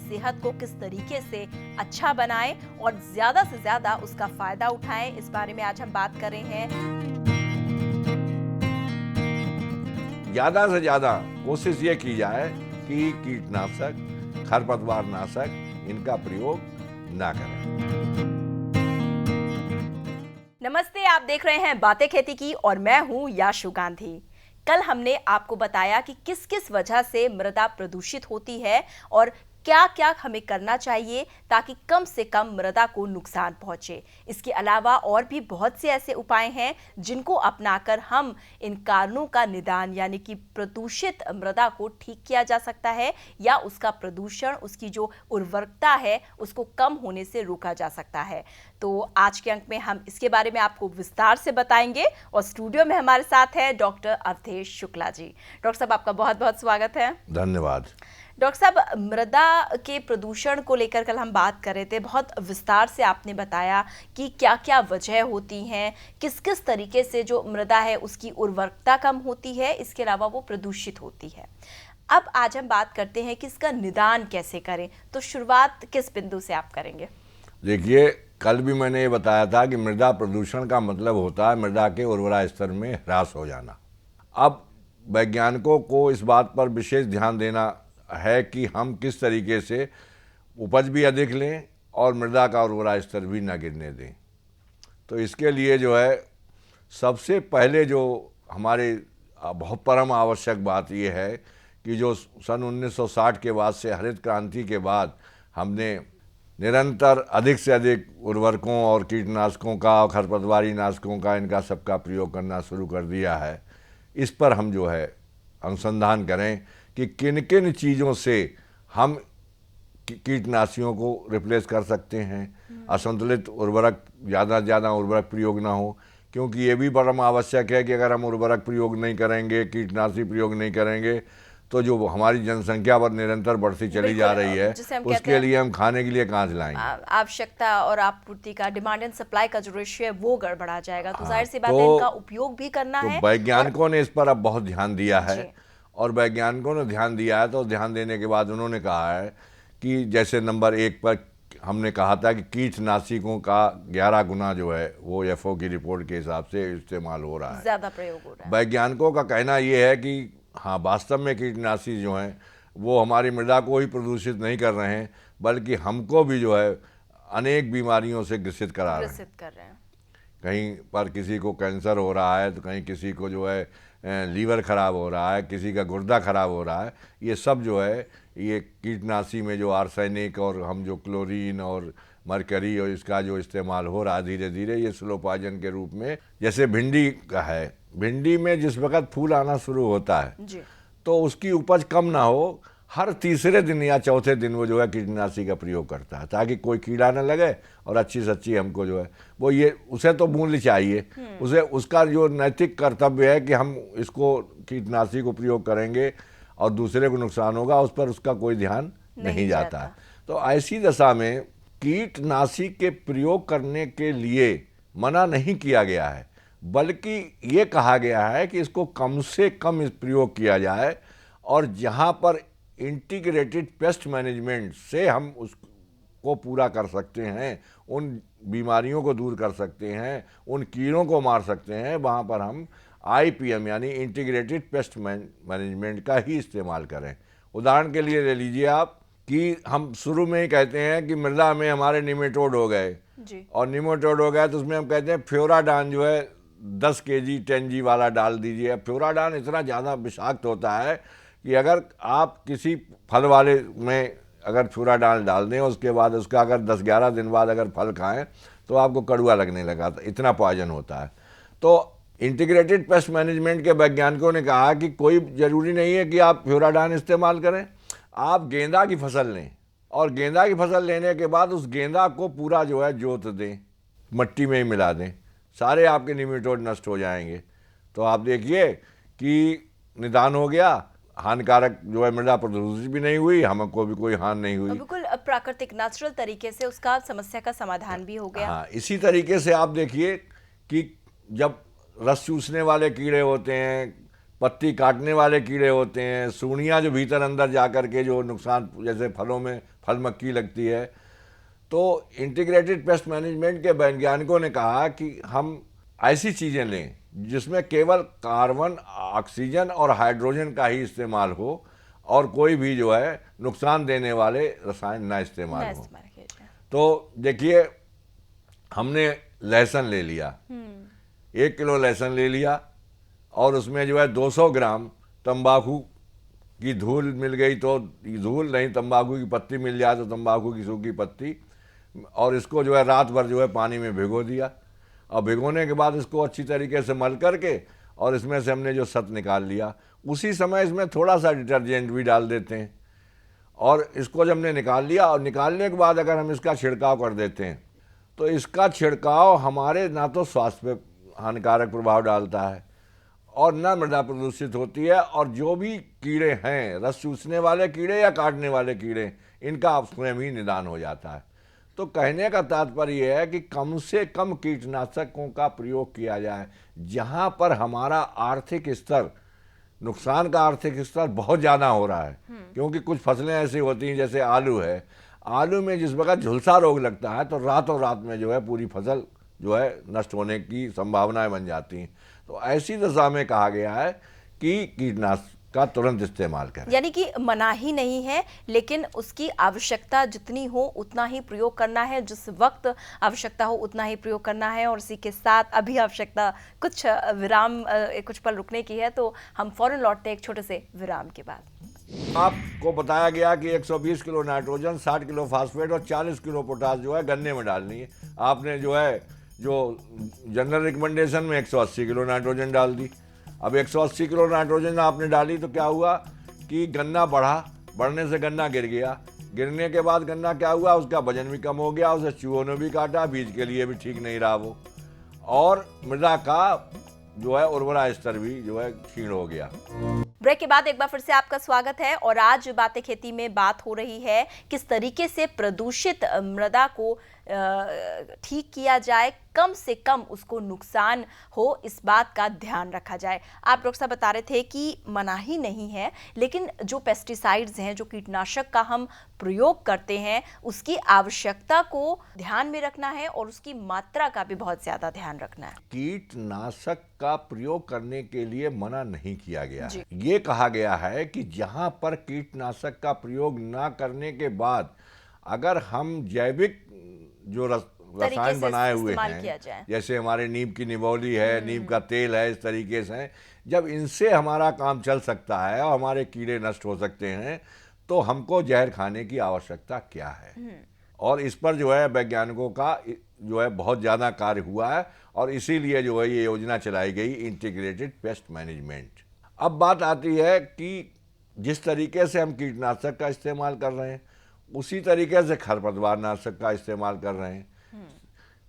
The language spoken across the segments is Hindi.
सेहत को किस तरीके से अच्छा बनाएं और ज्यादा से ज्यादा उसका फायदा उठाएं, इस बारे में आज हम बात कर रहे हैं। ज़्यादा से ज़्यादा कोशिश ये की जाए कि कीटनाशक, खरपतवारनाशक इनका प्रयोग ना करें। नमस्ते, आप देख रहे हैं बातें खेती की और मैं हूं याशु गांधी। कल हमने आपको बताया कि किस किस वजह से मृदा प्रदूषित होती है और क्या क्या हमें करना चाहिए ताकि कम से कम मृदा को नुकसान पहुंचे। इसके अलावा और भी बहुत से ऐसे उपाय हैं जिनको अपनाकर हम इन कारणों का निदान यानी कि प्रदूषित मृदा को ठीक किया जा सकता है या उसका प्रदूषण, उसकी जो उर्वरकता है उसको कम होने से रोका जा सकता है। तो आज के अंक में हम इसके बारे में आपको विस्तार से बताएंगे और स्टूडियो में हमारे साथ है डॉक्टर अवधेश शुक्ला जी। डॉक्टर साहब, आपका बहुत बहुत स्वागत है। धन्यवाद। डॉक्टर साहब, मृदा के प्रदूषण को लेकर कल हम बात कर रहे थे, बहुत विस्तार से आपने बताया कि क्या क्या वजह होती हैं, किस किस तरीके से जो मृदा है उसकी उर्वरकता कम होती है, इसके अलावा वो प्रदूषित होती है। अब आज हम बात करते हैं कि इसका निदान कैसे करें, तो शुरुआत किस बिंदु से आप करेंगे? देखिए, कल भी मैंने ये बताया था कि मृदा प्रदूषण का मतलब होता है मृदा के उर्वरा स्तर में ह्रास हो जाना। अब वैज्ञानिकों को इस बात पर विशेष ध्यान देना है कि हम किस तरीके से उपज भी अधिक लें और मृदा का उर्वरा स्तर भी न गिरने दें। तो इसके लिए जो है सबसे पहले जो हमारे बहुत परम आवश्यक बात ये है कि जो सन 1960 के बाद से हरित क्रांति के बाद हमने निरंतर अधिक से अधिक उर्वरकों और कीटनाशकों का और खरपतवारी नाशकों का इनका सबका प्रयोग करना शुरू कर दिया है। इस पर हम जो है अनुसंधान करें कि किन किन चीज़ों से हम कीटनाशियों को रिप्लेस कर सकते हैं। असंतुलित उर्वरक, ज़्यादा से ज़्यादा उर्वरक प्रयोग ना हो, क्योंकि ये भी बड़ा आवश्यक है कि अगर हम उर्वरक प्रयोग नहीं करेंगे, कीटनाशी प्रयोग नहीं करेंगे, तो जो हमारी जनसंख्या पर निरंतर बढ़ती चली जा रही है उसके लिए हम खाने के लिए कहाँ से लाएंगे। आवश्यकता और आपूर्ति का, डिमांड एंड सप्लाई का जो रेशियो है वो गड़बड़ा जाएगा। तो जाहिर सी बात है इनका उपयोग भी करना है। वैज्ञानिकों ने इस पर अब बहुत ध्यान दिया है और वैज्ञानिकों ने ध्यान दिया है तो ध्यान देने के बाद उन्होंने कहा है कि जैसे नंबर 1 पर हमने कहा था कि कीटनाशकों का 11 गुना जो है वो एफओ की रिपोर्ट के हिसाब से इस्तेमाल हो रहा है, ज़्यादा प्रयोग हो रहा है। वैज्ञानिकों का कहना ये है कि हाँ, वास्तव में कीटनाशी जो हैं वो हमारी मृदा को ही प्रदूषित नहीं कर रहे हैं बल्कि हमको भी जो है अनेक बीमारियों से ग्रसित कर रहे हैं। कहीं पर किसी को कैंसर हो रहा है तो कहीं किसी को जो है लीवर खराब हो रहा है, किसी का गुर्दा खराब हो रहा है। ये सब जो है ये कीटनाशी में जो आर्सेनिक और हम जो क्लोरीन और मरकरी और इसका जो इस्तेमाल हो रहा है धीरे धीरे, ये स्लो पॉइजन के रूप में, जैसे भिंडी का है, भिंडी में जिस वक्त फूल आना शुरू होता है जी, तो उसकी उपज कम ना हो, हर तीसरे दिन या चौथे दिन वो जो है कीटनाशी का प्रयोग करता है ताकि कोई कीड़ा न लगे और अच्छी सच्ची हमको जो है वो ये उसे तो मूल्य चाहिए, उसे उसका जो नैतिक कर्तव्य है कि हम इसको कीटनाशी को प्रयोग करेंगे और दूसरे को नुकसान होगा उस पर उसका कोई ध्यान नहीं जाता है। तो ऐसी दशा में कीटनाशी के प्रयोग करने के लिए मना नहीं किया गया है बल्कि ये कहा गया है कि इसको कम से कम प्रयोग किया जाए और जहाँ पर इंटीग्रेटेड पेस्ट मैनेजमेंट से हम उसको पूरा कर सकते हैं, उन बीमारियों को दूर कर सकते हैं, उन कीड़ों को मार सकते हैं, वहाँ पर हम IPM यानी इंटीग्रेटेड पेस्ट मैनेजमेंट का ही इस्तेमाल करें। उदाहरण के लिए ले लीजिए आप कि हम शुरू में ही कहते हैं कि मृदा में हमारे निमेटोड हो गए और निमेटोड हो गए तो उसमें हम कहते हैं फ्योराडान जो है 10 kg 10G वाला डाल दीजिए। फ्योराडान इतना ज़्यादा विषाक्त होता है कि अगर आप किसी फल वाले में अगर फ्योराडान डाल दें उसके बाद उसका अगर 10-11 दिन बाद अगर फल खाएं तो आपको कड़वा लगने लगा, इतना पॉइजन होता है। तो इंटीग्रेटेड पेस्ट मैनेजमेंट के वैज्ञानिकों ने कहा कि कोई ज़रूरी नहीं है कि आप फ्योराडान इस्तेमाल करें, आप गेंदा की फसल लें और गेंदा की फसल लेने के बाद उस गेंदा को पूरा जो है जोत दें, मट्टी में ही मिला दें, सारे आपके निमेटोड नष्ट हो जाएंगे। तो आप देखिए कि निदान हो गया, हानिकारक जो है मृदा प्रदूषित भी नहीं हुई, हमको भी कोई हानि नहीं हुई, बिल्कुल प्राकृतिक नेचुरल तरीके से उसका समस्या का समाधान भी हो गया। हाँ, इसी तरीके से आप देखिए कि जब रस चूसने वाले कीड़े होते हैं, पत्ती काटने वाले कीड़े होते हैं, सूढ़ियाँ जो भीतर अंदर जा कर के जो नुकसान, जैसे फलों में फल मक्खी लगती है। तो इंटीग्रेटेड पेस्ट मैनेजमेंट के वैज्ञानिकों ने कहा कि हम ऐसी चीज़ें लें जिसमें केवल कार्बन, ऑक्सीजन और हाइड्रोजन का ही इस्तेमाल हो और कोई भी जो है नुकसान देने वाले रसायन ना इस्तेमाल हो। तो देखिए, हमने लहसुन ले लिया, 1 किलो लहसुन ले लिया और उसमें जो है 200 ग्राम तंबाकू की धूल मिल गई तो धूल नहीं, तंबाकू की पत्ती मिल जाए तो तंबाकू की सूखी पत्ती, और इसको जो है रात भर जो है पानी में भिगो दिया। और भिगोने के बाद इसको अच्छी तरीके से मल करके और इसमें से हमने जो सत निकाल लिया, उसी समय इसमें थोड़ा सा डिटर्जेंट भी डाल देते हैं और इसको जब हमने निकाल लिया, और निकालने के बाद अगर हम इसका छिड़काव कर देते हैं तो इसका छिड़काव हमारे ना तो स्वास्थ्य पे हानिकारक प्रभाव डालता है और ना मृदा प्रदूषित होती है, और जो भी कीड़े हैं, रस चूसने वाले कीड़े या काटने वाले कीड़े, इनका स्वयं ही निदान हो जाता है। तो कहने का तात्पर्य यह है कि कम से कम कीटनाशकों का प्रयोग किया जाए जहां पर हमारा आर्थिक स्तर, नुकसान का आर्थिक स्तर बहुत ज़्यादा हो रहा है। क्योंकि कुछ फसलें ऐसी होती हैं, जैसे आलू है, आलू में जिस वक्त झुलसा रोग लगता है तो रातों रात में जो है पूरी फसल जो है नष्ट होने की संभावनाएं बन जाती हैं। तो ऐसी दशा में कहा गया है कि कीटनाशक का तुरंत इस्तेमाल करें। यानी कि मनाही नहीं है, लेकिन उसकी आवश्यकता जितनी हो उतना ही प्रयोग करना है, जिस वक्त आवश्यकता हो उतना ही प्रयोग करना है। और इसी के साथ अभी आवश्यकता कुछ विराम, कुछ पल रुकने की है, तो हम फौरन लौटते हैं एक छोटे से विराम के बाद। आपको बताया गया कि 120 किलो नाइट्रोजन, 60 किलो फास्फेट और 40 किलो पोटास जो है गन्ने में डालनी है। आपने जो है जो जनरल रिकमेंडेशन में 180 किलो नाइट्रोजन डाल दी। अब 180 किलो नाइट्रोजन आपने डाली तो क्या हुआ कि गन्ना बढ़ा, बढ़ने से गन्ना गिर गया, गिरने के बाद गन्ना क्या हुआ, उसका वजन भी कम हो गया, उसे चूहों ने भी काटा, बीज के लिए भी ठीक नहीं रहा वो, और मृदा का जो है उर्वरा स्तर भी जो है क्षीण हो गया। ब्रेक के बाद एक बार फिर से आपका स्वागत है और आज बातें खेती में बात हो रही है किस तरीके से प्रदूषित मृदा को ठीक किया जाए, कम से कम उसको नुकसान हो, इस बात का ध्यान रखा जाए। आप डॉक्टर साहब बता रहे थे कि मनाही नहीं है, लेकिन जो पेस्टिसाइड्स हैं, जो कीटनाशक का हम प्रयोग करते हैं, उसकी आवश्यकता को ध्यान में रखना है और उसकी मात्रा का भी बहुत ज्यादा ध्यान रखना है। कीटनाशक का प्रयोग करने के लिए मना नहीं किया गया है। ये कहा गया है कि जहां पर कीटनाशक का प्रयोग ना करने के बाद अगर हम जैविक जो रसायन बनाए हुए हैं, जैसे हमारे नीम की निबोली है, नीम का तेल है, इस तरीके से जब इनसे हमारा काम चल सकता है और हमारे कीड़े नष्ट हो सकते हैं, तो हमको जहर खाने की आवश्यकता क्या है। और इस पर जो है वैज्ञानिकों का जो है बहुत ज़्यादा कार्य हुआ है और इसीलिए जो है ये योजना चलाई गई, इंटीग्रेटेड पेस्ट मैनेजमेंट। अब बात आती है कि जिस तरीके से हम कीटनाशक का इस्तेमाल कर रहे हैं, उसी तरीके से खरपतवार नाशक का इस्तेमाल कर रहे हैं।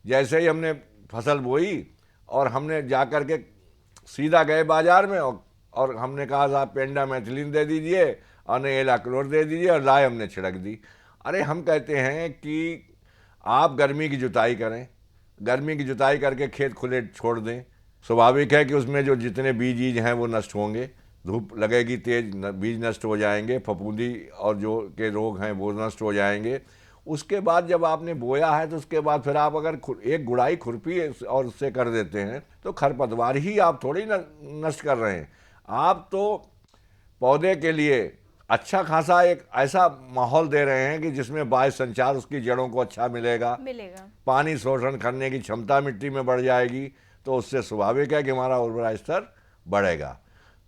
जैसे ही हमने फसल बोई और हमने जा कर के सीधा गए बाजार में और हमने कहा साहब पेंडामेथिलिन दे दीजिए और एलाक्लोर दे दीजिए, और लाए हमने छिड़क दी। अरे हम कहते हैं कि आप गर्मी की जुताई करें, गर्मी की जुताई करके खेत खुले छोड़ दें, स्वाभाविक है कि उसमें जो जितने बीज हैं वो नष्ट होंगे, धूप लगेगी तेज, बीज नष्ट हो जाएंगे, फफूंदी और जो के रोग हैं वो नष्ट हो जाएंगे। उसके बाद जब आपने बोया है तो उसके बाद फिर आप अगर एक गुड़ाई खुरपी और उससे कर देते हैं तो खरपतवार ही आप थोड़ी नष्ट कर रहे हैं, आप तो पौधे के लिए अच्छा खासा एक ऐसा माहौल दे रहे हैं कि जिसमें वायु संचार उसकी जड़ों को अच्छा मिलेगा, पानी शोषण करने की क्षमता मिट्टी में बढ़ जाएगी, तो उससे स्वाभाविक है कि हमारा उर्वरा स्तर बढ़ेगा।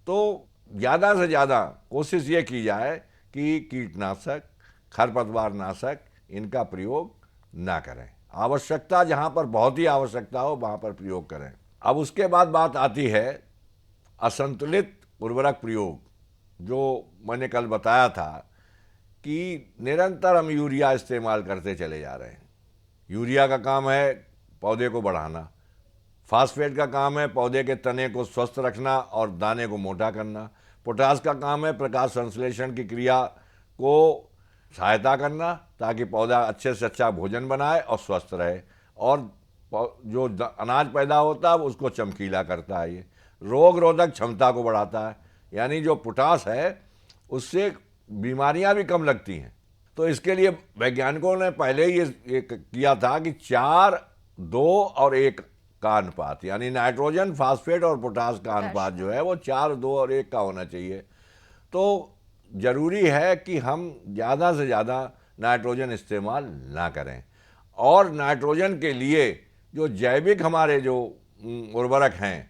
तो ज़्यादा से ज़्यादा कोशिश ये की जाए कि कीटनाशक, खरपतवार नाशक इनका प्रयोग ना करें। आवश्यकता जहाँ पर बहुत ही आवश्यकता हो वहाँ पर प्रयोग करें। अब उसके बाद बात आती है असंतुलित उर्वरक प्रयोग, जो मैंने कल बताया था कि निरंतर हम यूरिया इस्तेमाल करते चले जा रहे हैं। यूरिया का काम है पौधे को बढ़ाना, फास्फेट का काम है पौधे के तने को स्वस्थ रखना और दाने को मोटा करना, पोटास का काम है प्रकाश संश्लेषण की क्रिया को सहायता करना ताकि पौधा अच्छे से अच्छा भोजन बनाए और स्वस्थ रहे, और जो अनाज पैदा होता है उसको चमकीला करता है ये। रोग रोधक क्षमता को बढ़ाता है, यानी जो पोटाश है उससे बीमारियां भी कम लगती हैं। तो इसके लिए वैज्ञानिकों ने पहले ही ये किया था कि 4, 2 और 1 का अनुपात, यानी नाइट्रोजन, फास्फेट और पोटाश का अनुपात जो है वो 4, 2 और 1 का होना चाहिए। तो ज़रूरी है कि हम ज़्यादा से ज़्यादा नाइट्रोजन इस्तेमाल ना करें, और नाइट्रोजन के लिए जो जैविक हमारे जो उर्वरक हैं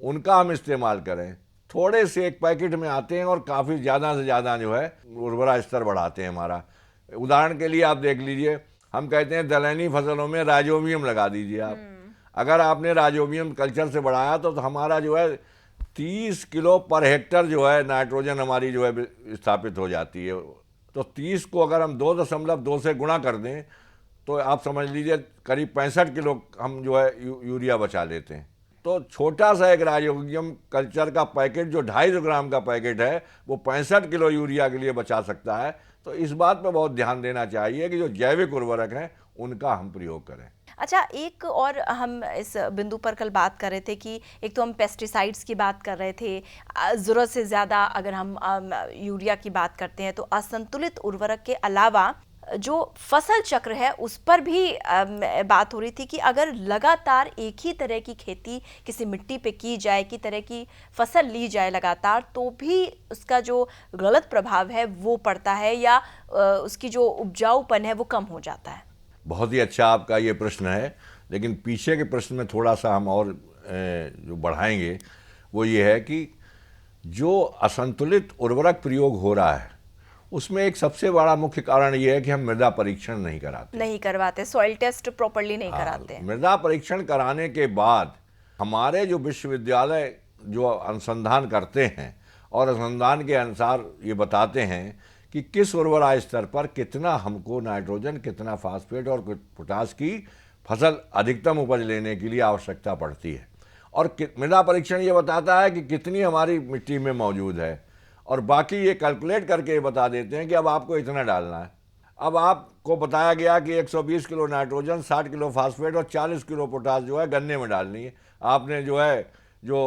उनका हम इस्तेमाल करें। थोड़े से एक पैकेट में आते हैं और काफ़ी ज़्यादा से ज़्यादा जो है उर्वरा स्तर बढ़ाते हैं हमारा। उदाहरण के लिए आप देख लीजिए, हम कहते हैं दलहनी फसलों में राइजोबियम लगा दीजिए आप। अगर आपने राइजोबियम कल्चर से बढ़ाया तो हमारा जो है 30 किलो पर हेक्टर जो है नाइट्रोजन हमारी जो है स्थापित हो जाती है। तो 30 को अगर हम 2.2 से गुणा कर दें तो आप समझ लीजिए करीब 65 किलो हम जो है यूरिया बचा लेते हैं। तो छोटा सा एक राइजोबियम कल्चर का पैकेट जो 250 ग्राम का पैकेट है वो 65 किलो यूरिया के लिए बचा सकता है। तो इस बात पर बहुत ध्यान देना चाहिए कि जो जैविक उर्वरक हैं उनका हम प्रयोग करें। अच्छा, एक और हम इस बिंदु पर कल बात कर रहे थे कि एक तो हम पेस्टिसाइड्स की बात कर रहे थे, ज़रूरत से ज़्यादा अगर हम यूरिया की बात करते हैं तो असंतुलित उर्वरक के अलावा जो फसल चक्र है उस पर भी बात हो रही थी कि अगर लगातार एक ही तरह की खेती किसी मिट्टी पे की जाए, की तरह की फसल ली जाए लगातार, तो भी उसका जो गलत प्रभाव है वो पड़ता है या उसकी जो उपजाऊपन है वो कम हो जाता है। बहुत ही अच्छा आपका ये प्रश्न है, लेकिन पीछे के प्रश्न में थोड़ा सा हम और जो बढ़ाएंगे वो ये है कि जो असंतुलित उर्वरक प्रयोग हो रहा है उसमें एक सबसे बड़ा मुख्य कारण ये है कि हम मृदा परीक्षण नहीं करवाते, सॉइल टेस्ट प्रॉपर्ली नहीं कराते। मृदा परीक्षण कराने के बाद हमारे जो विश्वविद्यालय जो अनुसंधान करते हैं और अनुसंधान के अनुसार ये बताते हैं कि किस उर्वरा स्तर पर कितना हमको नाइट्रोजन, कितना फास्फेट और पोटाश की फसल अधिकतम उपज लेने के लिए आवश्यकता पड़ती है। और मृदा परीक्षण ये बताता है कि कितनी हमारी मिट्टी में मौजूद है, और बाकी ये कैलकुलेट करके बता देते हैं कि अब आपको इतना डालना है। अब आपको बताया गया कि 120 किलो नाइट्रोजन, 60 किलो फास्फेट और 40 किलो पोटाश जो है गन्ने में डालनी है। आपने जो है जो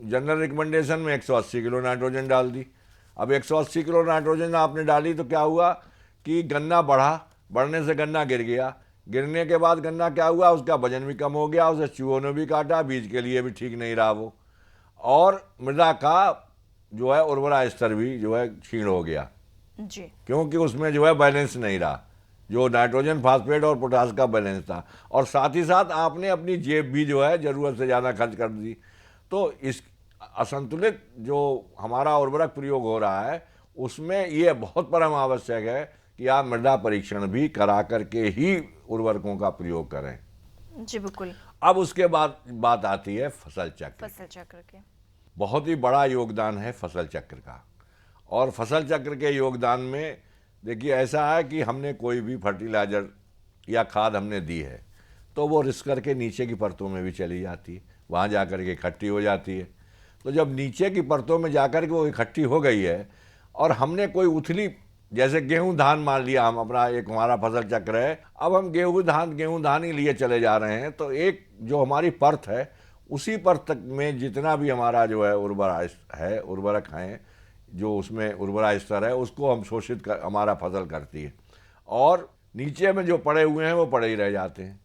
जनरल रिकमेंडेशन में 180 किलो नाइट्रोजन डाल दी। अब 180 किलो नाइट्रोजन आपने डाली तो क्या हुआ कि गन्ना बढ़ा, बढ़ने से गन्ना गिर गया, गिरने के बाद गन्ना क्या हुआ, उसका वजन भी कम हो गया, उसे चूहों ने भी काटा, बीज के लिए भी ठीक नहीं रहा वो, और मृदा का जो है उर्वरा स्तर भी जो है क्षीण हो गया जी, क्योंकि उसमें जो है बैलेंस नहीं रहा, जो नाइट्रोजन, फास्फेट और पोटाश का बैलेंस था। और साथ ही साथ आपने अपनी जेब भी जो है ज़रूरत से ज़्यादा खर्च कर दी। तो इस असंतुलित जो हमारा उर्वरक प्रयोग हो रहा है उसमें ये बहुत परम आवश्यक है कि आप मृदा परीक्षण भी करा करके ही उर्वरकों का प्रयोग करें। जी बिल्कुल। अब उसके बाद बात आती है फसल चक्र के। बहुत ही बड़ा योगदान है फसल चक्र का, और फसल चक्र के योगदान में देखिए ऐसा है कि हमने कोई भी फर्टिलाइज़र या खाद हमने दी है तो वो रिस्क करके नीचे की परतों में भी चली जाती है, वहाँ जा कर के इकट्ठी हो जाती है। तो जब नीचे की परतों में जा कर के वो इकट्ठी हो गई है और हमने कोई उथली, जैसे गेहूं धान मान लिया, हम अपना एक हमारा फसल चक्र है, अब हम गेहूं धान ही लिए चले जा रहे हैं, तो एक जो हमारी परत है उसी परत तक में जितना भी हमारा जो है उर्वरक हैं, जो उसमें उर्वरा स्तर है उसको हम शोषित कर हमारा फसल करती है, और नीचे में जो पड़े हुए हैं वो पड़े ही रह जाते हैं।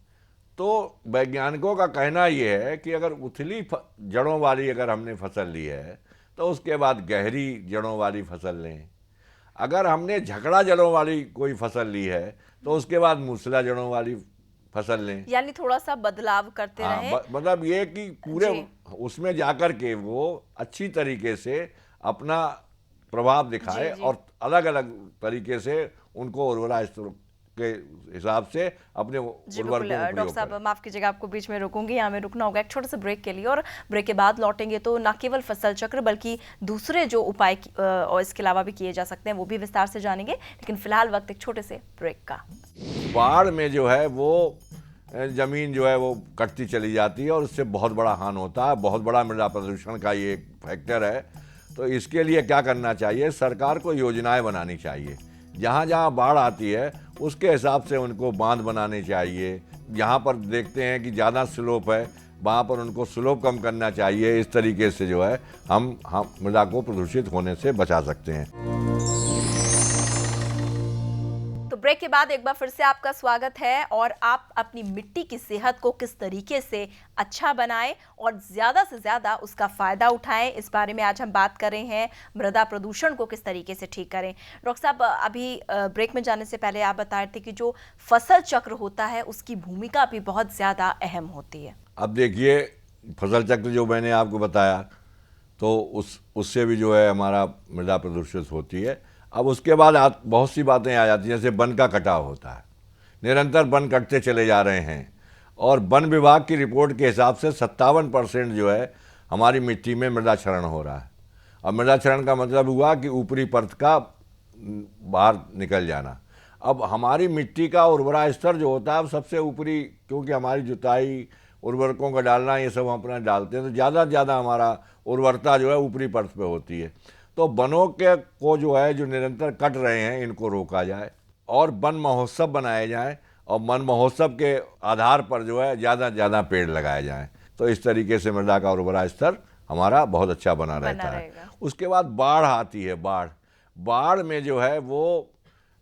तो वैज्ञानिकों का कहना ये है कि अगर उथली जड़ों वाली अगर हमने फसल ली है तो उसके बाद गहरी जड़ों वाली फसल लें। अगर हमने झकड़ा जड़ों वाली कोई फसल ली है तो उसके बाद मूसला जड़ों वाली फसल लें, यानी थोड़ा सा बदलाव करते रहें। मतलब ये कि पूरे उसमें जाकर के वो अच्छी तरीके से अपना प्रभाव दिखाए और अलग अलग तरीके से उनको उर्वरा स्तर के हिसाब से अपने उर्वरकों को डॉक्टर साहब माफ कीजिएगा, आपको बीच में रोकूंगी, यहाँ में रुकना होगा एक छोटे से ब्रेक के लिए, और ब्रेक के बाद लौटेंगे तो न केवल फसल चक्र बल्कि दूसरे जो उपाय और इसके अलावा भी किए जा सकते हैं वो भी विस्तार से जानेंगे। लेकिन फिलहाल वक्त एक छोटे से ब्रेक का। बाढ़ में जो है वो जमीन जो है वो कटती चली जाती है और उससे बहुत बड़ा हानि होता है, बहुत बड़ा मृदा प्रदूषण का ये एक फैक्टर है। तो इसके लिए क्या करना चाहिए, सरकार को योजनाएं बनानी चाहिए, जहाँ जहाँ बाढ़ आती है उसके हिसाब से उनको बांध बनाने चाहिए। यहाँ पर देखते हैं कि ज़्यादा स्लोप है, वहाँ पर उनको स्लोप कम करना चाहिए। इस तरीके से जो है हम मृदा को प्रदूषित होने से बचा सकते हैं। तो ब्रेक के बाद एक बार फिर से आपका स्वागत है और आप अपनी मिट्टी की सेहत को किस तरीके से अच्छा बनाएं और ज़्यादा से ज़्यादा उसका फ़ायदा उठाएं, इस बारे में आज हम बात कर रहे हैं। मृदा प्रदूषण को किस तरीके से ठीक करें। डॉक्टर साहब, अभी ब्रेक में जाने से पहले आप बता रहे थे कि जो फसल चक्र होता है उसकी भूमिका भी बहुत ज़्यादा अहम होती है। अब देखिए, फसल चक्र जो मैंने आपको बताया तो उससे भी जो है हमारा मृदा प्रदूषित होती है। अब उसके बाद बहुत सी बातें आ जाती हैं, जैसे वन का कटाव होता है। निरंतर वन कटते चले जा रहे हैं और वन विभाग की रिपोर्ट के हिसाब से 57% जो है हमारी मिट्टी में मृदा क्षरण हो रहा है। अब मृदा क्षरण का मतलब हुआ कि ऊपरी परत का बाहर निकल जाना। अब हमारी मिट्टी का उर्वरा स्तर जो होता है, अब सबसे ऊपरी, क्योंकि हमारी जुताई, उर्वरकों का डालना, ये सब हम अपना डालते हैं, तो ज़्यादा से ज़्यादा हमारा उर्वरता जो है ऊपरी परत पे होती है। तो वनों के को जो है जो निरंतर कट रहे हैं, इनको रोका जाए और वन महोत्सव बनाए जाएं और वन महोत्सव के आधार पर जो है ज़्यादा से ज़्यादा पेड़ लगाए जाएं। तो इस तरीके से मृदा का उर्वरा स्तर हमारा बहुत अच्छा बना रहता है। उसके बाद बाढ़ आती है। बाढ़ में जो है वो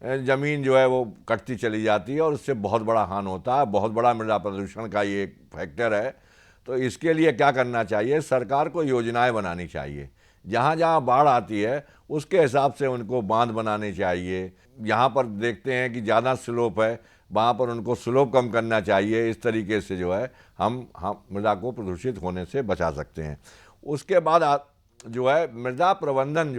ज़मीन जो है वो कटती चली जाती है और उससे बहुत बड़ा हानि होता है। बहुत बड़ा मृदा प्रदूषण का ये एक फैक्टर है। तो इसके लिए क्या करना चाहिए, सरकार को योजनाएं बनानी चाहिए। जहाँ जहाँ बाढ़ आती है उसके हिसाब से उनको बांध बनाने चाहिए। यहाँ पर देखते हैं कि ज़्यादा स्लोप है, वहाँ पर उनको स्लोप कम करना चाहिए। इस तरीके से जो है हम मृदा को प्रदूषित होने से बचा सकते हैं। उसके बाद जो है मृदा प्रबंधन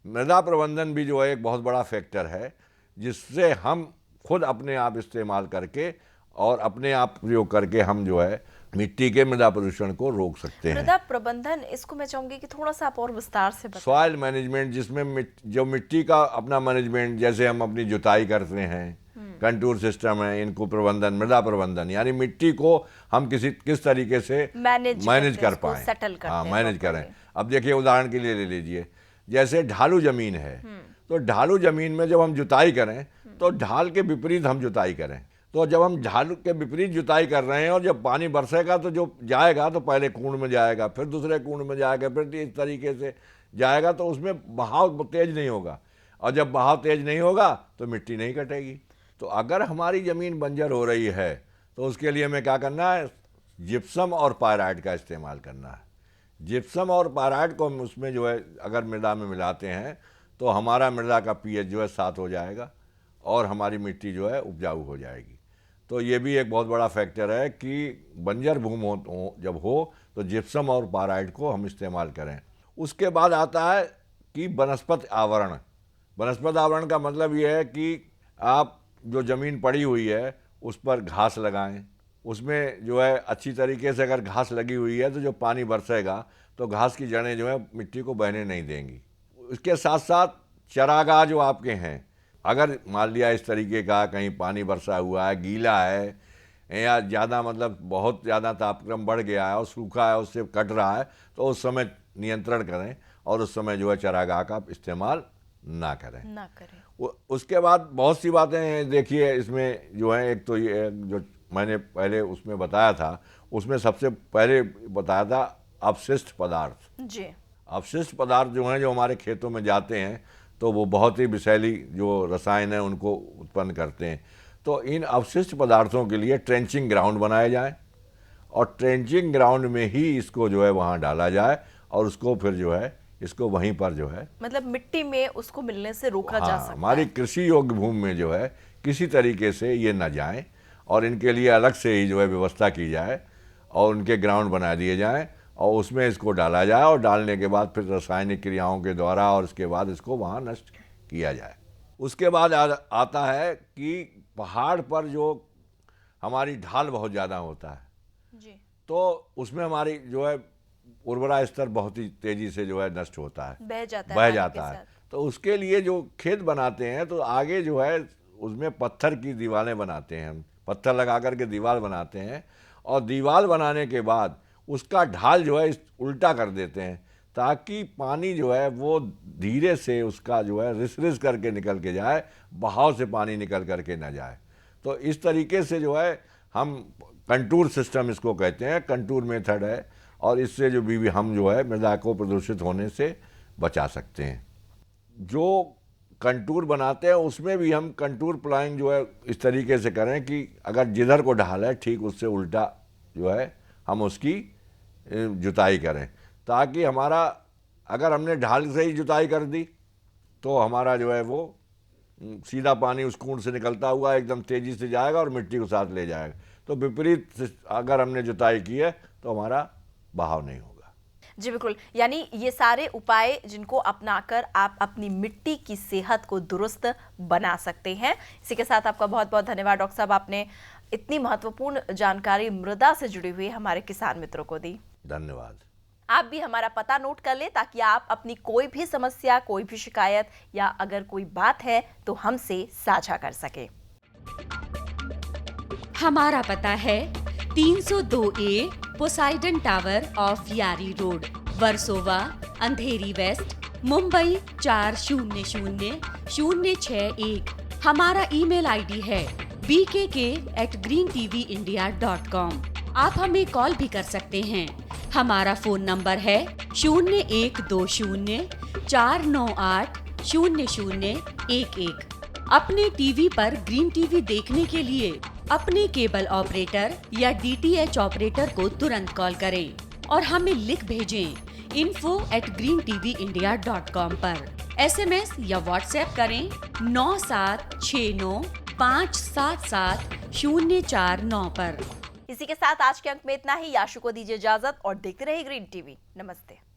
मृदा प्रबंधन भी जो है एक बहुत बड़ा फैक्टर है, जिससे हम खुद अपने आप इस्तेमाल करके और अपने आप प्रयोग करके हम जो है मिट्टी के मृदा प्रदूषण को रोक सकते हैं। मृदा प्रबंधन, इसको मैं चाहूंगी कि थोड़ा सा आप और विस्तार से बताएं। सॉइल मैनेजमेंट, जिसमें जो मिट्टी का अपना मैनेजमेंट, जैसे हम अपनी जुताई करते हैं, कंटूर सिस्टम है, इनको प्रबंधन, मृदा प्रबंधन, यानी मिट्टी को हम किस तरीके से मैनेज कर पाए, मैनेज करें। अब देखिए, उदाहरण के लिए ले लीजिए, जैसे ढालू जमीन है, तो ढालू जमीन में जब हम जुताई करें तो ढाल के विपरीत हम जुताई करें। तो जब हम ढाल के विपरीत जुताई कर रहे हैं और जब पानी बरसेगा तो जो जाएगा तो पहले कुंड में जाएगा, फिर दूसरे कुंड में जाएगा, फिर इस तरीके से जाएगा, तो उसमें बहाव तेज नहीं होगा। और जब बहाव तेज नहीं होगा तो मिट्टी नहीं कटेगी। तो अगर हमारी ज़मीन बंजर हो रही है तो उसके लिए हमें क्या करना है, जिप्सम और पायराइट का इस्तेमाल करना है। जिप्सम और पायराइट को हम उसमें जो है अगर मृदा में मिलाते हैं तो हमारा मृदा का पीएच जो है 7 हो जाएगा और हमारी मिट्टी जो है उपजाऊ हो जाएगी। तो ये भी एक बहुत बड़ा फैक्टर है कि बंजर भूमि जब हो तो जिप्सम और पायराइट को हम इस्तेमाल करें। उसके बाद आता है कि वनस्पति आवरण। वनस्पति आवरण का मतलब ये है कि आप जो ज़मीन पड़ी हुई है उस पर घास लगाएं। उसमें जो है अच्छी तरीके से अगर घास लगी हुई है तो जो पानी बरसेगा तो घास की जड़ें जो है मिट्टी को बहने नहीं देंगी। इसके साथ साथ चरागाह जो आपके हैं, अगर मान लिया इस तरीके का कहीं पानी बरसा हुआ है, गीला है या ज़्यादा मतलब बहुत ज़्यादा तापक्रम बढ़ गया है और सूखा है, उससे कट रहा है, तो उस समय नियंत्रण करें और उस समय जो है चरागाह का इस्तेमाल ना करें। उसके बाद बहुत सी बातें देखिए इसमें जो है, एक तो ये जो मैंने पहले उसमें बताया था, उसमें सबसे पहले बताया था अपशिष्ट पदार्थ जी। अपशिष्ट पदार्थ जो हैं जो हमारे खेतों में जाते हैं तो वो बहुत ही विषैली जो रसायन है उनको उत्पन्न करते हैं। तो इन अपशिष्ट पदार्थों के लिए ट्रेंचिंग ग्राउंड बनाए जाएं और ट्रेंचिंग ग्राउंड में ही इसको जो है वहाँ डाला जाए और उसको फिर जो है इसको वहीं पर जो है मतलब मिट्टी में उसको मिलने से रोका जा सकता है। हमारी कृषि योग्य भूमि में जो है किसी तरीके से ये न जाएं और इनके लिए अलग से ही जो है व्यवस्था की जाए और उनके ग्राउंड बना दिए जाएं और उसमें इसको डाला जाए और डालने के बाद फिर रासायनिक क्रियाओं के द्वारा और इसके बाद इसको वहाँ नष्ट किया जाए। उसके बाद आता है कि पहाड़ पर जो हमारी ढाल बहुत ज़्यादा होता है जी, तो उसमें हमारी जो है उर्वरा स्तर बहुत ही तेज़ी से जो है नष्ट होता है, बह जाता है। तो उसके लिए जो खेत बनाते हैं तो आगे जो है उसमें पत्थर की दीवारें बनाते हैं, हम पत्थर लगा करके दीवार बनाते हैं और दीवार बनाने के बाद उसका ढाल जो है उल्टा कर देते हैं ताकि पानी जो है वो धीरे से उसका जो है रिस करके निकल के जाए, बहाव से पानी निकल करके ना जाए। तो इस तरीके से जो है हम कंटूर सिस्टम इसको कहते हैं, कंटूर मेथड है, और इससे जो भी हम जो है मृदा को प्रदूषित होने से बचा सकते हैं। जो कंटूर बनाते हैं उसमें भी हम कंटूर प्लाइंग जो है इस तरीके से करें कि अगर जिधर को ढाल है ठीक उससे उल्टा जो है हम उसकी जुताई करें, ताकि हमारा अगर हमने ढाल से ही जुताई कर दी तो हमारा जो है वो सीधा पानी उस कुंड से निकलता हुआ एकदम तेज़ी से जाएगा और मिट्टी को साथ ले जाएगा। तो विपरीत अगर हमने जुताई की है तो हमारा बहाव नहीं होगा। जी बिल्कुल, यानी ये सारे उपाय जिनको अपनाकर आप अपनी मिट्टी की सेहत को दुरुस्त बना सकते हैं। इसी के साथ आपका बहुत बहुत धन्यवाद डॉक्टर साहब, आपने इतनी महत्वपूर्ण जानकारी मृदा से जुड़ी हुई हमारे किसान मित्रों को दी। धन्यवाद। आप भी हमारा पता नोट कर ले ताकि आप अपनी कोई भी समस्या, कोई भी शिकायत या अगर कोई बात है तो हमसे साझा कर सके। हमारा पता है 302A पोसाइडन टावर ऑफ यारी रोड, वर्सोवा, अंधेरी वेस्ट, मुंबई 400061। हमारा ईमेल आईडी है bkk@greentvindia.com। आप हमें कॉल भी कर सकते हैं। हमारा फोन नंबर है 012049800011। अपने टीवी पर ग्रीन टीवी देखने के लिए अपने केबल ऑपरेटर या DTH ऑपरेटर को तुरंत कॉल करें और हमें लिख भेजें info@greentvindia.com पर। SMS या WhatsApp करें 9769577049 पर। इसी के साथ आज के अंक में इतना ही। याशु को दीजिए इजाजत और देखते रहिए ग्रीन टीवी। नमस्ते।